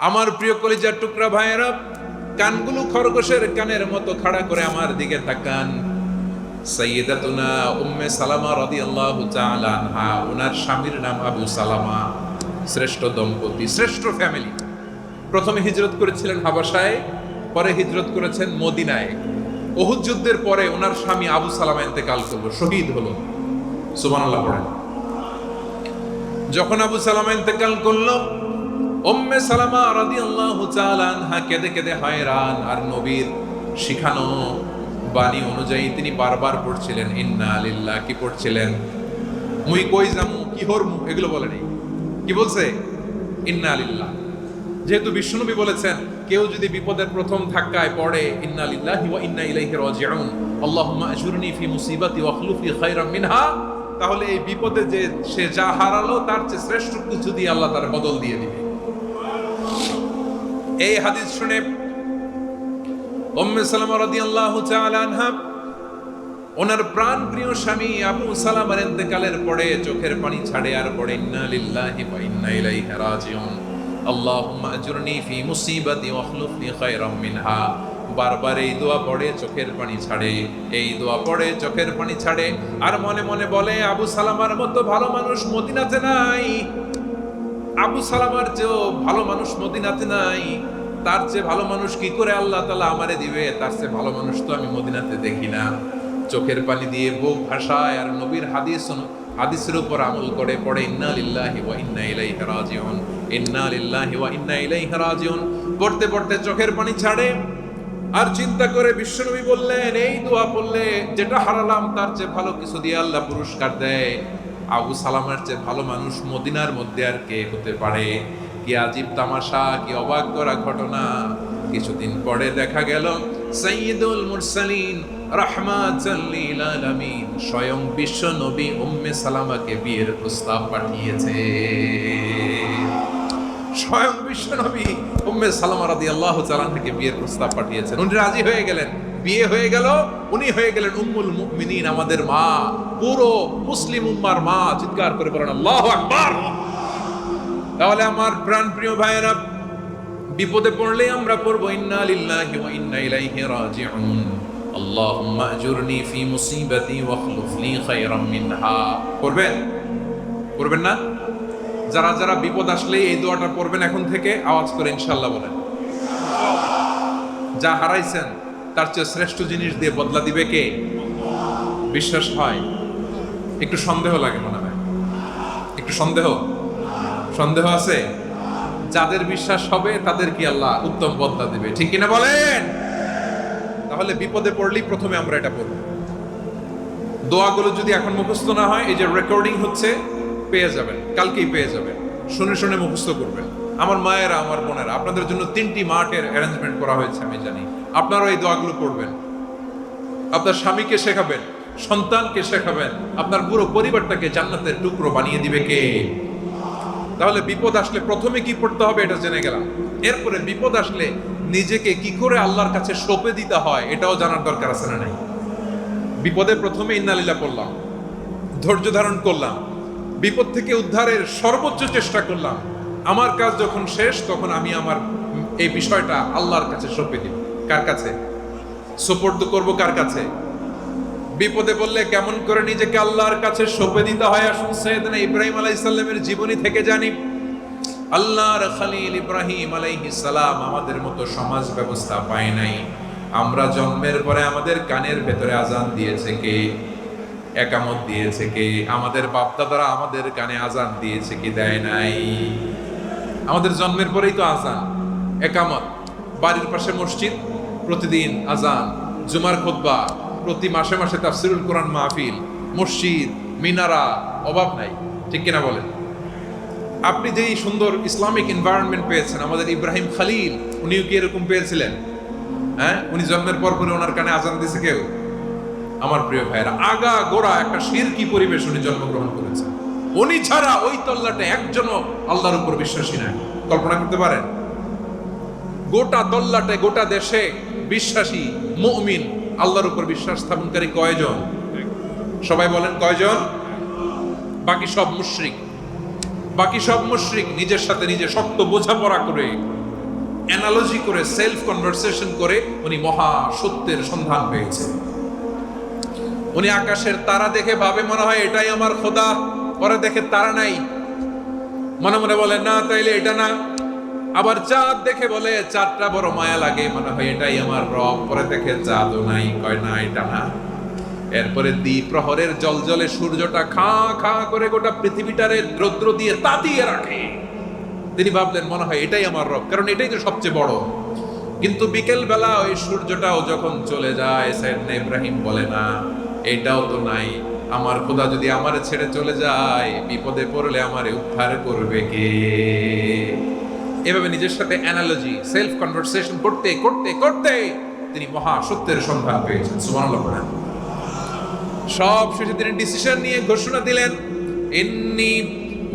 আমার প্রিয় কলিজার টুকরা ভাইয়েরা, কানগুলো খরগোশের কানের মতো খাড়া করে আমার দিকে তাকান। সাইয়্যিদাতুনা উম্মে সালামা রাদিয়াল্লাহু তাআলা আনহা, ওনার স্বামীর নাম আবু সালামা। শ্রেষ্ঠ দম্পতি, শ্রেষ্ঠ ফ্যামিলি। প্রথমে হিজরত করেছিলেন হাবাসায়, পরে হিজরত করেছেন মদিনায়। উহুদ যুদ্ধের পরে ওনার স্বামী আবু সালামা ইন্তেকাল করলো, শহীদ হলো। সুবহানাল্লাহ পড়েন। যখন আবু সালামা ইন্তেকাল করলো, উম্মে সালামা রাদিয়াল্লাহু তাআলা আনহা কেঁদে কেঁদে হয়রান। আর নবীর শিখানো বাণী অনুযায়ী তিনি বারবার পড়ছিলেন ইন্না লিল্লাহ। কি পড়ছিলেন? মুই কই যামু, কি হরমু, এগুলো বলেনি। কি বলছে? ইন্না লিল্লাহ। যেহেতু বিশ্বনবী বলেছেন, কেউ যদি বিপদের প্রথম ধাক্কায় পড়ে ইন্না লিল্লাহি ওয়া ইন্না ইলাইহি রাজিউন, আল্লাহুম্মা আজুরনি ফি মুসিবাতি ওয়া আখলুফ লি খায়রাম মিনহা, তাহলে এই বিপদে যে সে যা হারালো তার চেয়ে শ্রেষ্ঠ কিছু দিয়ে আল্লাহ তার বদল দিয়ে দিবে। এই হাদিস শুনে উম্মে সালামা রাদিয়াল্লাহু তাআলা আনহা ওনার প্রাণ প্রিয় স্বামী আবু সালামার ইন্তেকালের পরে চোখের পানি ছাড়ে আর পড়ে ইন্না লিল্লাহি ওয়া ইন্না ইলাইহি রাজিউন, আল্লাহুম্মা আজুরনি ফি মুসিবাতি ওয়া আখলুফ লি খায়রাম মিনহা। বারবার এই দোয়া পড়ে চোখের পানি ছাড়ে, এই দোয়া পড়ে চোখের পানি ছাড়ে, আর মনে মনে বলে আবু সালামার মতো ভালো মানুষ মদিনাতে নাই, আবু সালামার চেয়েও ভালো মানুষ মদিনাতে নাই। তার চেয়ে ভালো মানুষ কি করে আল্লাহ তাআলা আমারে দিবে? তার চেয়ে ভালো মানুষ তো আমি মদিনাতে দেখি না। চোখের পানি দিয়ে বুক ভাসায় আর নবীর হাদিসের উপর আমল করে পড়ে ইন্না লিল্লাহি ওয়া ইন্না ইলাইহি রাজিউন, ইন্না লিল্লাহি ওয়া ইন্না ইলাইহি রাজিউন। পড়তে পড়তে চোখের পানি ছাড়ে আর চিন্তা করে বিশ্বনবী বললেন, এই দোয়া পড়লে যেটা হারালাম তার চেয়ে ভালো কিছু দিয়ে আল্লাহ পুরস্কার দেয়। আবু সালামার চেয়ে ভালো মানুষ মদিনার মধ্যে আর কে হতে পারে? কি আজীব তামাশা, কি অবাক করা ঘটনা। কিছুদিন পরে দেখা গেল সাইয়্যিদুল মুরসালিন রাহমাতাল লিল আলামিন স্বয়ং বিশ্ব নবী উম্মে সালামাকে বিয়ের প্রস্তাব পাঠিয়েছে। স্বয়ং বিশ্ব নবী উম্মে সালামা রাদিয়াল্লাহু তাআলা থেকে বিয়ের প্রস্তাব পাঠিয়েছেন। উনি রাজি হয়ে গেলেন, বিয়ে হয়ে গেল। উনি হয়ে গেলেন উম্মুল মুমিনিন, আমাদের মা, পুরো মুসলিম উম্মার মা। চিৎকার করে বলেন আল্লাহু আকবার। তাহলে আমার প্রাণ প্রিয় ভাইয়েরা, বিপদে পড়লে আমরা পড়বো ইন্না লিল্লাহি ওয়া ইন্না ইলাইহি রাজিউন, আল্লাহুম্মা আজুরনি ফি মুসিবাতি ওয়া আখলুফ লি খায়রাম মিনহা। পড়বেন? পড়বেন না? যারা যারা বিপদ আসলে এই দোয়াটা পড়বেন এখন থেকে আওয়াজ করে ইনশাআল্লাহ বলেন। যা হারাইছেন তার চেয়ে শ্রেষ্ঠ জিনিস দিয়ে বদলা দিবে কে? বিশ্বাস হয়? একটু সন্দেহ লাগে মনে হয়, একটু সন্দেহ আছে? যাদের বিশ্বাস হবে তাদের কি আল্লাহ উত্তম বদলা দিবে, ঠিক কিনা বলেন? তাহলে বিপদে পড়লেই প্রথমে আমরা এটা পড়ব। দোয়াগুলো যদি এখন মুখস্থ না হয়, এই যে রেকর্ডিং হচ্ছে, পেয়ে যাবেন, কালকেই পেয়ে যাবেন। শুনে শুনে মুখস্থ করবেন। আমার মায়েরা, আমার বোনেরা, আপনাদের জন্য 3টি মাঠের অ্যারেঞ্জমেন্ট করা হয়েছে, আমি জানি। আপনারাও এই দোয়াগুলো পড়বেন, আপনার স্বামীকে শেখাবেন, সন্তানকে শেখাবেন, আপনার পুরো পরিবারটাকে জান্নাতের টুকরো বানিয়ে দিবে কে? তাহলে বিপদ আসলে প্রথমে কি পড়তে হবে এটা জেনে গেলাম। এরপরে বিপদ আসলে নিজেকে কি করে আল্লাহর কাছে সঁপে দিতে হয় এটাও জানার দরকার আছে না নাই? বিপদে প্রথমে ইন্না লিল্লাহ পড়লাম, ধৈর্য ধারণ করলাম, বিপদ থেকে উদ্ধারের সর্বোচ্চ চেষ্টা করলাম। আমার কাজ যখন শেষ, তখন আমি আমার এই বিষয়টা আল্লাহর কাছে সঁপে দিব। কার কাছে সুপর্দ করব? কার কাছে? বিপদে বললে কেমন করে নিজেকে আল্লাহর কাছে সঁপে দিতে হয়, আসুন সাইয়েদনা ইব্রাহিম আলাইহিস সালামের জীবনী থেকে জানি। আল্লাহর খলিল ইব্রাহিম আলাইহিস সালাম আমাদের মতো সমাজ ব্যবস্থা পায় নাই। আমরা জন্মের পরে আমাদের কানের ভেতরে আজান দিয়েছে কে? একামত দিয়েছে কে? আমাদের বাপদাদারা আমাদের কানে আজান দিয়েছে কি? দেয় নাই। আমাদের জন্মের পরেই তো আজান, একামত। বাড়ির পাশে মসজিদ, প্রতিদিন আজান, জুমার খুতবা, প্রতি মাসে মাসে তাফসিরুল কোরআন মাহফিল, মসজিদ, মিনারা, অভাব নাই, ঠিক কিনা বলেন? আপনি যেই সুন্দর ইসলামিক এনভায়রনমেন্ট পেয়েছেন, আমাদের ইব্রাহিম খলিল, উনিও কি এরকম পেয়েছিলেন? হ্যাঁ, উনি জন্মের পর পরে ওনার কানে আজান দিয়েছে কেউ? আমার প্রিয় ভাইয়েরা, আগা গোড়া একটা শিরকি পরিবেশ উনি জন্মগ্রহণ করেছেন। উনি ছাড়া ওই তল্লাটে একজনও আল্লাহর উপর বিশ্বাসী নাই। কল্পনা করতে পারেন? গোটা তল্লাটে, গোটা দেশে বিশ্বাসী মুমিন, আল্লাহর উপর বিশ্বাস স্থাপনকারী কয়জন? সবাই বলেন কয়জন? বাকি সব মুশরিক। নিজের সাথে নিজে শক্ত বোঝাপড়া করে অ্যানালজি করে, সেলফ কনভারসেশন করে উনি মহা সত্যের সন্ধান পেয়েছেন। উনি আকাশের তারা দেখে ভাবে মনে হয় এটাই আমার খোদা, পরে দেখে তারা নাই, মনে মনে বলে না তাইলে এটা না। আবার চাঁদ দেখে বলে চাঁদটা বড় মায়া লাগে, মনে হয় এটাই আমার রব, পরে দেখে চাঁদও নাই, কয় না এটা না। এরপরে দ্বীপ প্রহরের জলজলে সূর্যটা খা খা করে গোটা পৃথিবীটারে রৌদ্র দিয়ে তাতিয়ে রাখে। তিনি ভাবলেন মনে হয় এটাই আমার রব, কারণ এটাই তো সবচেয়ে বড়। কিন্তু বিকেল বেলা ওই সূর্যটাও যখন চলে যায়, সাইয়েদনা ইব্রাহিম বলে না এটাও তো নাই, আমার খোদা যদি আমারে ছেড়ে চলে যায়, বিপদে পড়লে আমারে উদ্ধার করবে কে? এভাবে নিজের সাথে অ্যানালজি, সেলফ কনভারসেশন করতে করতে করতে তিনি মহা সত্যের সন্ধান পেয়েছেন। সুবহানাল্লাহ বলেন। সব শেষে তিনি ডিসিশন নিয়ে ঘোষণা দিলেন, ইন্নী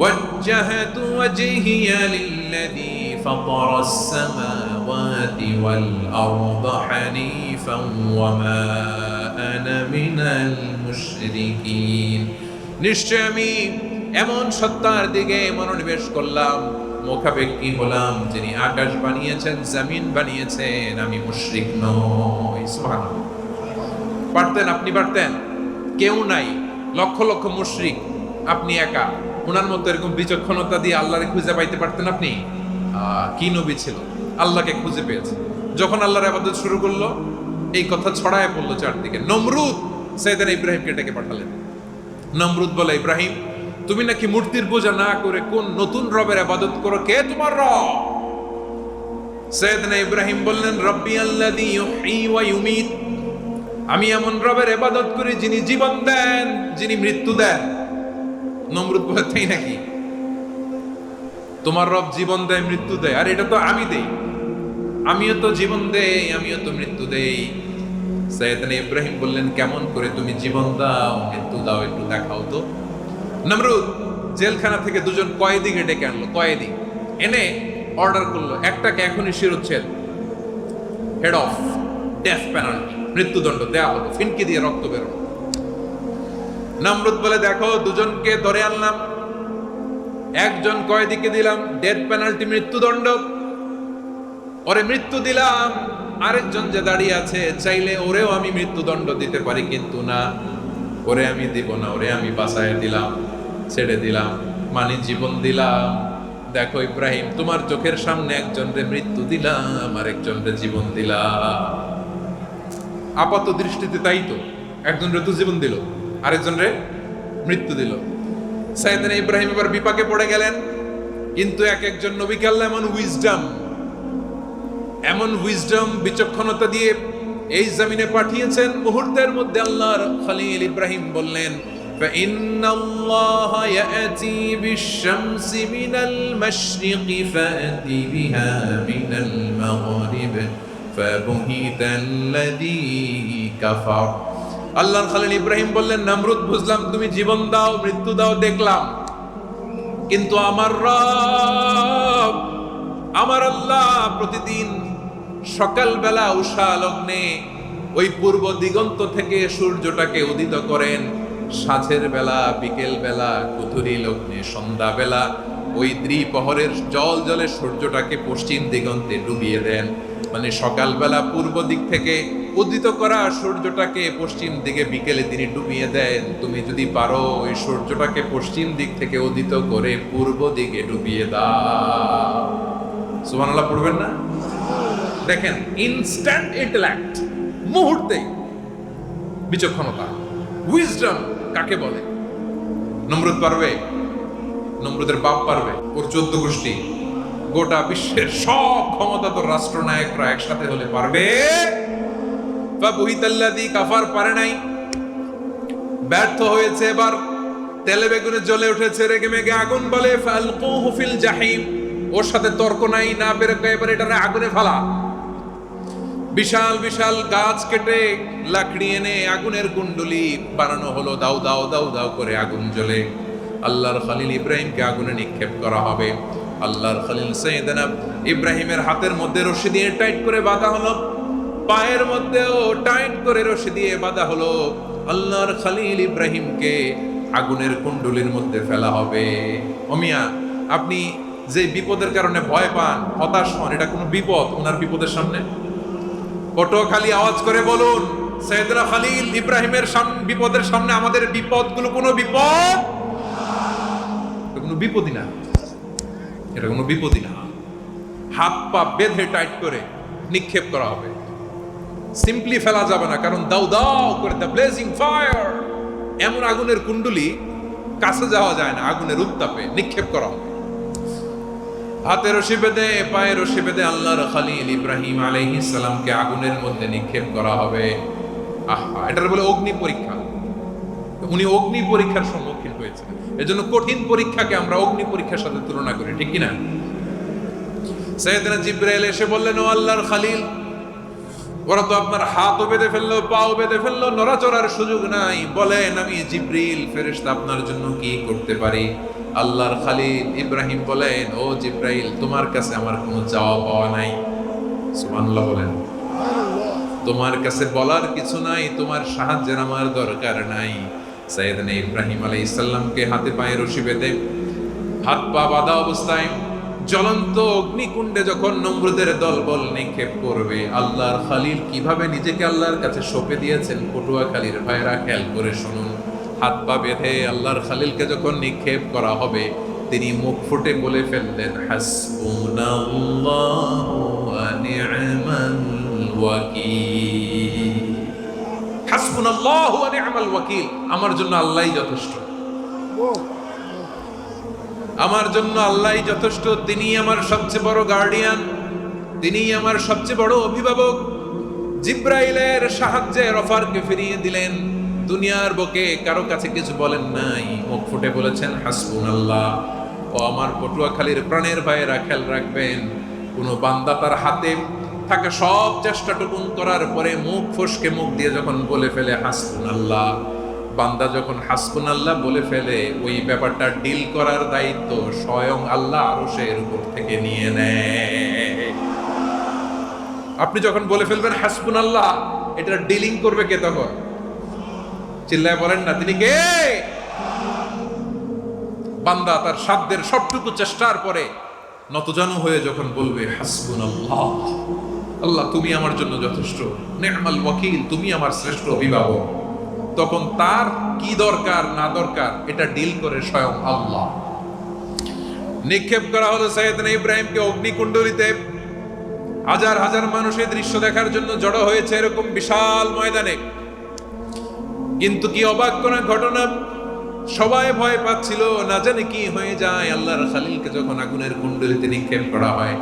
ওয়াজ্জাহাতু ওয়াজহিয়া লিল্লাযী ফাতারাস সামাওয়াতি ওয়াল আরদা হানিফান ওয়া মা আনা মিনাল মুশরিকিন। নিশ্চয় আমি এমন সত্তার দিকে মনোনিবেশ করলাম, মুখাপেক্ষী হলাম, যিনি আকাশ বানিয়েছেন, জমিন বানিয়েছেন, আমি মুশরিক নই। সুবহানাল্লাহ। পারতেন, আপনি পারতেন? কেউ নাই, লক্ষ লক্ষ মুশরিক, আপনি একা। ওনার মতো এরকম বিচক্ষণতা দিয়ে আল্লাহরে খুঁজে পাইতে পারতেন আপনি? কি নবী ছিল, আল্লাহকে খুঁজে পেয়েছে। যখন আল্লাহর ইবাদত শুরু করলো, এই কথা ছড়ায় পড়লো চারদিকে। নমরুদ সাইয়েদনা ইব্রাহিমকে ডেকে পাঠালেন। নমরুদ বলে, ইব্রাহিম তুমি নাকি মূর্তির পূজা না করে কোন নতুন রবের ইবাদত করো, কে তোমার রব? সাইয়েদনা ইব্রাহিম বললেন, রব্বি আল্লাযী ইউহয়ী ওয়া ইউমীত, আমি এমন রবের ইবাদত করি যিনি জীবন দেন, যিনি মৃত্যু দেন। নমরুদ বলে, তাই নাকি? তোমার রব জীবন দেয়, মৃত্যু দেয়, আর এটা তো আমি দেই, আমিও তো জীবন দেই, আমিও তো মৃত্যু দেই। সাইয়েদনা ইব্রাহিম বললেন, কেমন করে তুমি জীবন দাও, মৃত্যু দাও, একটু দেখাও তো। নমরুদ জেলখানা থেকে দুজন কয়েদিকে ডেকে আনলো। কয়েদি এনে অর্ডার করলো, একটাকে এখনই শিরোচ্ছেদ, হেড অফ, ডেথ পেনাল্টি, মৃত্যুদণ্ড দেয়া হলো, ফিনকি দিয়ে রক্ত বেরোলো। নমরুদ বলে, দেখো দুজনকে ধরে আনলাম, একজন কয়েদিকে দিলাম ডেথ পেনাল্টি, মৃত্যুদণ্ড, ওরে মৃত্যু দিলাম। আরেকজন যে দাঁড়িয়ে আছে, চাইলে ওরেও আমি মৃত্যুদণ্ড দিতে পারি, কিন্তু না, ওরে আমি দিব না, ওরে আমি বাঁচায় দিলাম, ছেড়ে দিলাম, মানে জীবন দিলাম। দেখো ইব্রাহিম, তোমার চোখের সামনে একজনরে মৃত্যু দিলাম, আরেকজনরে জীবন দিলাম। আপাত দৃষ্টিতে তাই তো, একজনরে তো জীবন দিল, আরেকজনরে মৃত্যু দিল। সাইয়েদনা ইব্রাহিম এবার বিপাকে পড়ে গেলেন। কিন্তু এক একজন নবীকে আল্লাহ এমন উইজডম বিচক্ষণতা দিয়ে এই জমিনে পাঠিয়েছেন, মুহূর্তের মধ্যে আল্লাহর খলিল ইব্রাহিম বললেন, فإن الله يأتي بالشمس من المشرق فأت بها من المغرب فبهت الذي كفر। আল্লাহর খলিল ইব্রাহিম বললেন, নমরুদ বুঝলাম তুমি জীবন দাও, মৃত্যু দাও, দেখলাম, কিন্তু আমার রব, আমার আল্লাহ প্রতিদিন সকালবেলা উষা লগ্নে ওই পূর্ব দিগন্ত থেকে সূর্যটাকে উদিত করেন, সাঁঝের বেলা, বিকেল বেলা, কুথুরি লগ্নে, সন্ধ্যা বেলা ওই দ্বিপ্রহরের জল জলে সূর্যটাকে পশ্চিম দিগন্তে ডুবিয়ে দেন। মানে সকালবেলা পূর্ব দিক থেকে উদিত করা সূর্যটাকে পশ্চিম দিকে বিকেলে তিনি ডুবিয়ে দেন। তুমি যদি পারো ওই সূর্যটাকে পশ্চিম দিক থেকে উদিত করে পূর্ব দিকে ডুবিয়ে দাও। সুবহানাল্লাহ পড়বেন না? দেখেন, ইনস্ট্যান্ট ইন্টেলেক্ট, মুহূর্তে বিচক্ষণতা, উইজডম কাকে বলে? নমরুদ পারবে? নমরুদের বাপ পারবে? ওর 14 গোষ্ঠী, গোটা বিশ্বের সব ক্ষমতাধর রাষ্ট্রনায়করা একসাথে হলে পারবে? ফাবুহিতাল্লাযী কাফার পারে নাই, ব্যর্থ হয়েছে। এবার তেলে বেগুনে জ্বলে উঠেছে, রেগে মেগে আগুন বলে, ফালকুহু ফিল জাহিম, ওর সাথে তর্ক নাই, না বের করে এবার এটারে আগুনে ফেলা। বিশাল বিশাল গাছ কেটে লাকড়ি এনে আগুনের কুণ্ডলি বানানো হলো, দাও দাও দাও দাও করে আগুন জ্বলে। আল্লাহর খলিল ইব্রাহিমকে আগুনে নিক্ষেপ করা হবে। আল্লাহর খলিল সাইয়েদনা ইব্রাহিমের হাতের মধ্যে রশি দিয়ে টাইট করে বাঁধা হলো, পায়ের মধ্যেও টাইট করে রশি দিয়ে বাঁধা হলো। আল্লাহর খলিল ইব্রাহিমকে আগুনের কুণ্ডলির মধ্যে ফেলা হবে। ওমিয়া, আপনি যে বিপদের কারণে ভয় পান, হতাশ হন, এটা কোনো বিপদ ওনার বিপদের সামনে? পটুয়াখালী আওয়াজ করে বলুন, সৈয়দনা খলিল ইব্রাহিমের বিপদের সামনে আমাদের বিপদগুলো কোনো বিপদ? এটা কোনো বিপদই না, এটা কোনো বিপদই না। হাত পা বেঁধে টাইট করে নিক্ষেপ করা হবে, সিম্পলি ফেলা যাবে না, কারণ দাউ দাউ করে দ্য ব্লেজিং ফায়ার, এমন আগুনের কুণ্ডলি, কাছে যাওয়া যায় না, আগুনের উত্তাপে নিক্ষেপ করা হবে। হাতে রশি বেঁধে, পায়ে রশি বেঁধে আল্লাহর খলিল ইব্রাহিম আলাইহিস সালামকে আগুনের মধ্যে নিক্ষেপ করা হবে। আহা, এটার বলে অগ্নি পরীক্ষা। উনি অগ্নি পরীক্ষার সম্মুখীন হয়েছেন। এজন্য কঠিন পরীক্ষাকে আমরা অগ্নি পরীক্ষার সাথে তুলনা করি, ঠিক কি না? সাইয়েদনা জিবরাইল এসে বললেন, ও আল্লাহর খলিল, ওরা তো আপনার হাতও বেঁধে ফেললো, পাও বেঁধে ফেললো, নড়াচড়ার সুযোগ নাই, বলেন আমি জিবরিল ফেরেশতা আপনার জন্য কি করতে পারি? আল্লাহর খলিল ইব্রাহিম বলেন, ও জিবরাইল, তোমার কাছে আমার কোনো চাওয়া পাওয়া নাই। সুবহানাল্লাহ বলেন। তোমার কাছে বলার কিছু নাই, তোমার সাহায্যের আমার দরকার নাই। সাইয়েদনা ইব্রাহিম আলাইহিস সালামকে হাতে পায়ে রশি বেঁধে, হাত পা বাঁধা অবস্থায় জ্বলন্ত অগ্নিকুণ্ডে যখন নমরুদের দলবল নিক্ষেপ করবে, আল্লাহর খলিল কিভাবে নিজেকে আল্লাহর কাছে সঁপে দিয়েছেন, পটুয়াখালীর ভাইরা খেয়াল করে শুনুন। হাত পা বেঁধে আল্লাহর খলিলকে যখন নিক্ষেপ করা হবে, তিনি মুখ ফুটে বলে ফেললেন, হাসবুনাল্লাহু ওয়া নি'মাল ওয়াকিল। হাসবুনাল্লাহু ওয়া নি'মাল ওয়াকিল, আমার জন্য আল্লাহই যথেষ্ট, আমার জন্য আল্লাহই যথেষ্ট। তিনি আমার সবচেয়ে বড় গার্ডিয়ান, তিনি আমার সবচেয়ে বড় অভিভাবক। জিব্রাইলের সাহায্যে অফারকে ফিরিয়ে দিলেন, দুনিয়ার বুকে কারো কাছে কিছু বলেন নাই, মুখ ফুটে বলেছেন হাসবুনাল্লাহ। ও আমার পটুয়াখালীর প্রাণের ভাইয়েরা, খেয়াল রাখবেন, কোন বান্দা তার হাতে থাকে সব চেষ্টাটুকুন করার পরে মুখ ফসকে মুখ দিয়ে যখন বলে ফেলে হাসবুনাল্লাহ, বান্দা যখন হাসবুনাল্লাহ বলে ফেলে, ওই ব্যাপারটা ডিল করার দায়িত্ব স্বয়ং আল্লাহ আরশের উপর থেকে নিয়ে নেয়। আপনি যখন বলে ফেলবেন হাসবুনাল্লাহ, এটা ডিলিং করবে কে তখন? চিল্লায় বলেন না, তিনি কে? বান্দা তার সাধ্যের সবটুকু চেষ্টার পরে নতজানু হয়ে যখন বলবে হাসবুনাল্লাহ, আল্লাহ তুমি আমার জন্য যথেষ্ট, নি'মাল ওয়াকিল, তুমি আমার শ্রেষ্ঠ অভিভাবক, তখন তার কি দরকার না দরকার এটা ডিল করে স্বয়ং আল্লাহ। নিক্ষেপ করা হলো সাইয়েদনা ইব্রাহিমকে অগ্নিকুণ্ডলিতে। হাজার হাজার মানুষ এই দৃশ্য দেখার জন্য জড়ো হয়েছে এরকম বিশাল ময়দানে। কিন্তু কি অবাক করা ঘটনা, সবাই ভয় পাচ্ছিল, না জানে কি হয়ে যায়। আল্লাহর খলিলকে যখন আগুনের কুণ্ডলিতে নিক্ষেপ করা হয়,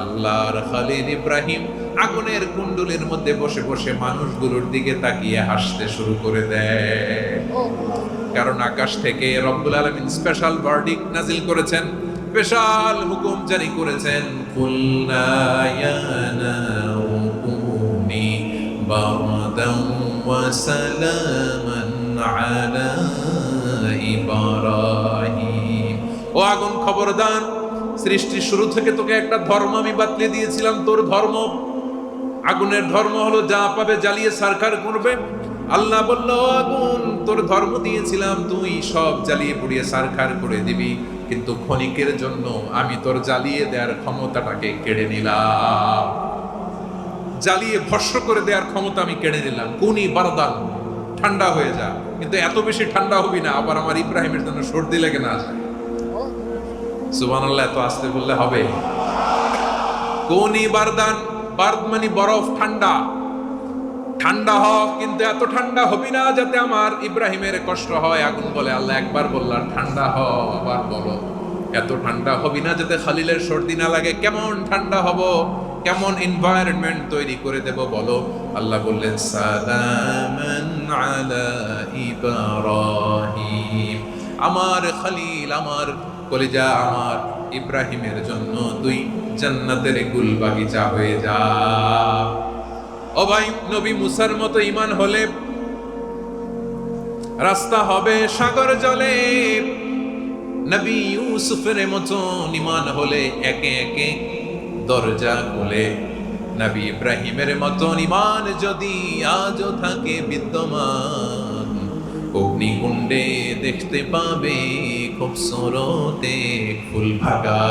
আল্লাহর খলিল ইব্রাহিম আগুনের কুণ্ডলীর মধ্যে বসে বসে মানুষগুলোর দিকে তাকিয়ে হাসতে শুরু করে দেয়। কারণ আকাশ থেকে রব্বুল আলামিন স্পেশাল ভার্ডিক্ট নাজিল করেছেন, স্পেশাল হুকুম জারি করেছেন, কুল্লা ইয়া নারু কুনি বারদান ওয়া সালামান আলা ইব্রাহিম। ও আগুন, খবরদার, সৃষ্টির শুরু থেকে তোকে একটা ধর্ম আমি বাতলে দিয়েছিলাম, তোর ধর্ম, আগুনের ধর্ম হলো যা পাবে জ্বালিয়ে সারখার করবে। আল্লাহ বলল, আগুন, তোর ধর্ম দিয়েছিলাম, তুই সব জ্বালিয়ে পুড়িয়ে সারখার করে দিবি, কিন্তু ক্ষণিকের জন্য আমি তোর জ্বালিয়ে দেওয়ার ক্ষমতাটাকে কেড়ে নিলাম, জ্বালিয়ে ভস্ম করে দেওয়ার ক্ষমতা আমি কেড়ে নিলাম। কুনি বারদান, ঠান্ডা হয়ে যা, কিন্তু এত বেশি ঠান্ডা হবি না আবার আমার ইব্রাহিমের জন্য সর্দি লেগে না যায়। সুবহানাল্লাহ, এত আস্তে বললে হবে? কুনি বারদান, বারদ মানে বরফ, ঠান্ডা, ঠান্ডা হ, কিন্তু এত ঠান্ডা হবি না যাতে আমার ইব্রাহিমের কষ্ট হয়। আগুন বলে, আল্লাহ একবার বললাম ঠান্ডা হ, আবার বলো এত ঠান্ডা হবি না যাতে খলিলের সর্দি না লাগে। কেমন ঠান্ডা হব, কেমন এনভায়রনমেন্ট তৈরি করে দেব বলো? আল্লাহ বললেন, সালামান আলা ইব্রাহিম, আমার খলিল, আমার কলিজা, আমার ইব্রাহিমের জন্য তুই জান্নাতের গুল বাগিচা হয়ে যা। ও ভাই, নবী মুসার মতো ঈমান হলে রাস্তা হবে সাগর জলে, নবী ইউসুফের মতো ঈমান হলে একে একে দরজা খুলে। নবী ইব্রাহিমের মতো ঈমান যদি আজও থাকে বিদ্যমান, অগ্নিকুণ্ডে দেখতে পাবে খুবসুরতে ফুল ভাগা।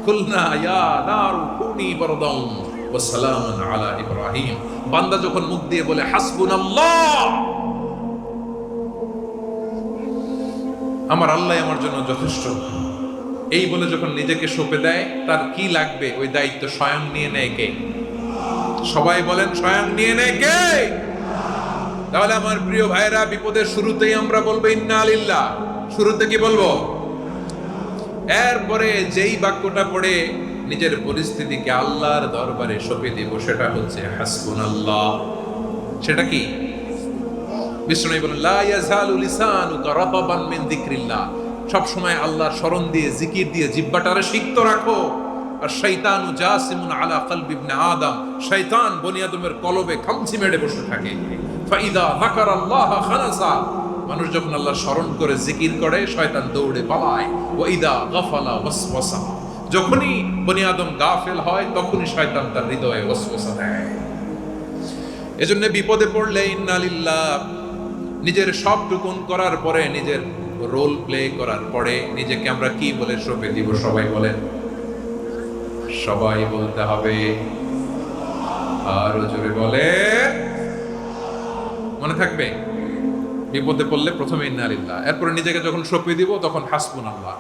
কুলনা ইয়া নারু কুনি বারদান ওয়া সালামান আলা ইব্রাহিম। বান্দা যখন মুখ দিয়ে বলে হাসবুনাল্লাহ, আমার আল্লাহ আমার জন্য যথেষ্ট, এই বলে যখন নিজেকে সঁপে দেয়, তার কি লাগবে ওই দায়িত্ব স্বয়ং নিয়ে নেয় কে? সবাই বলেন, স্বয়ং নিয়ে নেয় কে? তাহলে আমার প্রিয় ভাইরা, বিপদের শুরুতেই আমরা বলবো ইন্না লিল্লাহ। শুরুতে কি বলবো? এরপরে যেই বাক্যটা পড়ে নিজের পরিস্থিতিকে আল্লাহর দরবারে সঁপে দিব, সেটা হচ্ছে হাসবুনাল্লাহ। সেটা কি? বিষ্ণু বলেন লা ইয়াজালু লিসানুকা রাতাবান মিন যিকরিল্লাহ। সব সময় আল্লাহর স্মরণ দিয়ে, জিকির দিয়ে জিহ্বাটারে সিক্ত রাখো। আর শয়তানু জাসিমুন আলা কলবি ইবনে আদম। শয়তান বনি আদমের কলবে খামচি মেরে বসে থাকে। ফাইদা যাকারাল্লাহ খানাসা। মানুষ যখন আল্লাহর স্মরণ করে জিকির করে, শয়তান দৌড়ে পালায়। ওয়া ইদা গাফালা ওয়াসওয়াসা। যখনই বনি আদম গাফেল হয়, তখনই শয়তান তার হৃদয়ে ওয়াসওয়াসা দেয়। এজন্য বিপদে পড়লে ইন্না লিল্লাহ, নিজের সব টুকুন করার পরে, নিজের রোল প্লে করার পরে নিজেকে আমরা কি বলে সঁপে দিব? সবাই বলেন, সবাই বলতে হবে। আরো জোরে বলে, মনে থাকবে? বিপদে পড়লে প্রথমে ইন্না লিল্লাহ, এরপরে নিজেকে যখন সঁপে দিব তখন হাসবুনাল্লাহ।